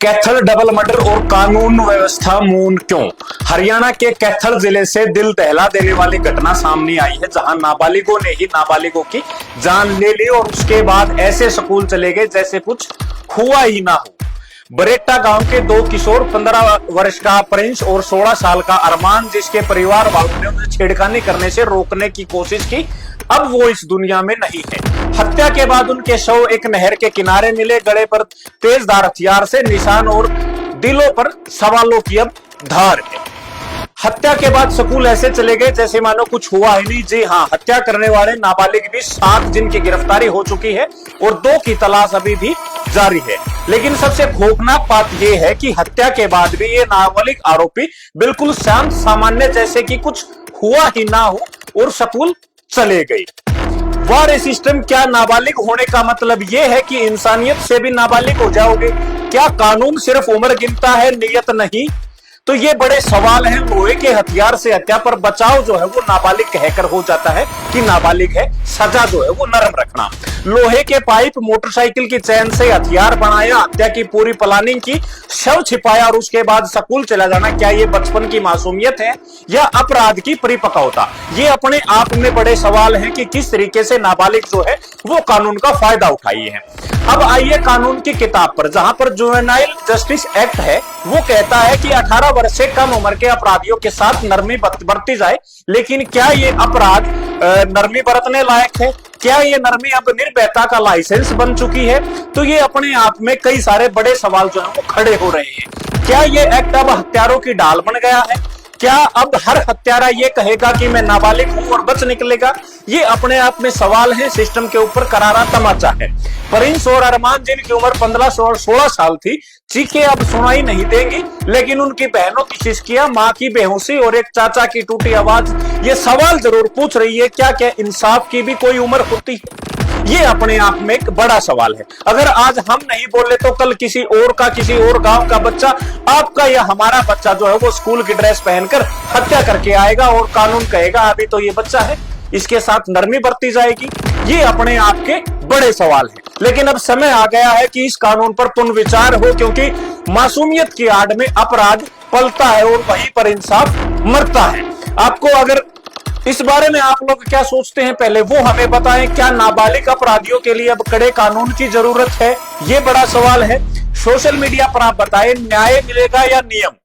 Kaithal double murder और कानून व्यवस्था मौन क्यों। हरियाणा के कैथल जिले से दिल दहला देने वाली घटना सामने आई है, जहां नाबालिगों ने ही नाबालिगों की जान ले ली और उसके बाद ऐसे स्कूल चले गए जैसे कुछ हुआ ही ना हो। बरेट्टा गांव के दो किशोर 15 वर्ष का प्रिंस और 16 साल का अरमान, जिसके परिवार वालों ने उन्हें छेड़खानी करने से रोकने की कोशिश की, अब वो इस दुनिया में नहीं है। हत्या के बाद उनके शव एक नहर के किनारे मिले, गले पर तेजधार हथियार से निशान और दिलों पर सवालों की अब धार है। हत्या के बाद स्कूल ऐसे चले गए जैसे मानो कुछ हुआ ही नहीं। जी हाँ, हत्या करने वाले नाबालिग भी 7 जिनकी गिरफ्तारी हो चुकी है और 2 की तलाश अभी भी जारी है। लेकिन सबसे खौफनाक बात यह है कि हत्या के बाद भी ये नाबालिग आरोपी बिल्कुल शांत सामान्य जैसे कि कुछ हुआ ही ना हो और स्कूल चले गए। वार सिस्टम, क्या नाबालिग होने का मतलब यह है कि इंसानियत से भी नाबालिग हो जाओगे? क्या कानून सिर्फ उम्र गिनता है, नियत नहीं? तो ये बड़े सवाल हैं। लोहे के हथियार से हत्या पर बचाव जो है वो नाबालिग कहकर हो जाता है कि नाबालिग है, सजा जो है वो नरम रखना। लोहे के पाइप, मोटरसाइकिल की चैन से हथियार बनाया, हत्या की पूरी प्लानिंग की, शव छिपाया और उसके बाद स्कूल चला जाना, क्या ये बचपन की मासूमियत है या अपराध की परिपक्वता? ये अपने आप में बड़े सवाल हैं कि किस तरीके से नाबालिग जो है वो कानून का फायदा उठाई है। अब आइए कानून की किताब पर, जहां पर जुवेनाइल जस्टिस एक्ट है वो कहता है कि 18 वर्ष से कम उम्र के अपराधियों के साथ नरमी बरती जाए। लेकिन क्या ये अपराध नरमी बरतने लायक है? क्या ये नरमी अब निर्भयता का लाइसेंस बन चुकी है? तो ये अपने आप में कई सारे बड़े सवाल जो है वो खड़े हो रहे हैं। क्या ये एक्ट अब हत्यारों की ढाल बन गया है? क्या अब हर हत्यारा ये कहेगा कि मैं नाबालिग हूं और बच निकलेगा? ये अपने आप में सवाल है, सिस्टम के ऊपर करारा तमाचा है। प्रिंस और अरमान, जिनकी उम्र 15 और 16 साल थी, चीखें अब सुनाई नहीं देंगी, लेकिन उनकी बहनों की चिस्कियां, मां की बेहोशी और एक चाचा की टूटी आवाज ये सवाल जरूर पूछ रही है, क्या क्या इंसाफ की भी कोई उम्र होती है? ये अपने आप में एक बड़ा सवाल है। अगर आज हम नहीं बोले तो कल किसी और का, किसी और गांव का बच्चा, आपका या हमारा बच्चा जो है वो स्कूल की ड्रेस पहनकर हत्या करके आएगा और कानून कहेगा अभी तो ये बच्चा है, इसके साथ नरमी बरती जाएगी। ये अपने आप के बड़े सवाल हैं। लेकिन अब समय आ गया है कि इस कानून पर पुनर्विचार हो, क्योंकि मासूमियत की आड़ में अपराध पलता है और वहीं पर इंसाफ मरता है। आपको अगर इस बारे में आप लोग क्या सोचते हैं, पहले वो हमें बताएं। क्या नाबालिग अपराधियों के लिए अब कड़े कानून की जरूरत है? ये बड़ा सवाल है। सोशल मीडिया पर आप बताएं, न्याय मिलेगा या नियम?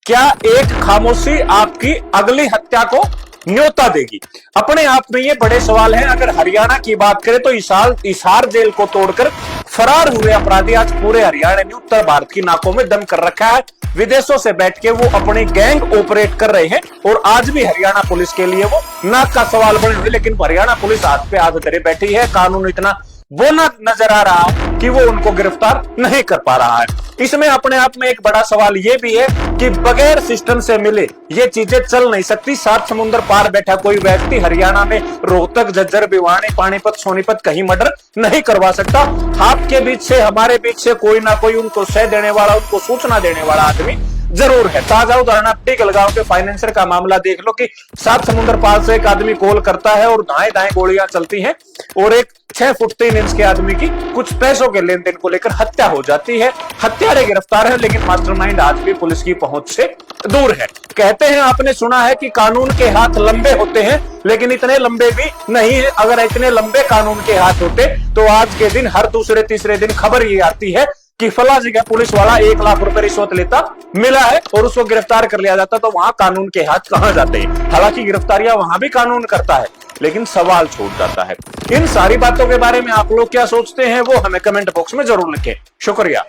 क्या एक खामोशी आपकी अगली हत्या को न्योता देगी? अपने आप में ये बड़े सवाल हैं। अगर हरियाणा की बात करें तो हिसार जेल को तोड़कर फरार हुए अपराधी आज पूरे हरियाणा ने उत्तर भारत की नाकों में दम कर रखा है। विदेशों से बैठ के वो अपने गैंग ऑपरेट कर रहे हैं और आज भी हरियाणा पुलिस के लिए वो नाक का सवाल बने हुए। लेकिन हरियाणा पुलिस हाथ पे हाथ धरे बैठी है, कानून इतना बोना नजर आ रहा है कि वो उनको गिरफ्तार नहीं कर पा रहा है। इसमें अपने आप में एक बड़ा सवाल ये भी है कि बगैर सिस्टम से मिले ये चीजें चल नहीं सकती। 7 समुद्र पार बैठा कोई व्यक्ति हरियाणा में रोहतक, झज्जर, भिवानी, पानीपत, सोनीपत कहीं मर्डर नहीं करवा सकता। आपके बीच से, हमारे बीच से कोई ना कोई उनको सह देने वाला, उनको सूचना देने वाला आदमी जरूर है। ताजा उदाहरण आप टिकलगांव के फाइनेंसर का मामला देख लो कि 7 समुद्र पार से एक आदमी कॉल करता है और दाएं गोलियां चलती हैं और एक 6 फुट 3 इंच के आदमी की कुछ पैसों के लेन देन को लेकर हत्या हो जाती है। हत्यारे गिरफ्तार है, लेकिन मास्टरमाइंड आज भी पुलिस की पहुंच से दूर है। कहते हैं, आपने सुना है कि कानून के हाथ लंबे होते हैं, लेकिन इतने लंबे भी नहीं है। अगर इतने लंबे कानून के हाथ होते तो आज के दिन हर दूसरे तीसरे दिन खबर ये आती है कि फला जगह पुलिस वाला 1 लाख रुपए रिश्वत लेता मिला है और उसको गिरफ्तार कर लिया जाता। तो वहां कानून के हाथ कहां जाते हैं? हालांकि गिरफ्तारियां वहां भी कानून करता है, लेकिन सवाल छूट जाता है। इन सारी बातों के बारे में आप लोग क्या सोचते हैं वो हमें कमेंट बॉक्स में जरूर लिखें। शुक्रिया।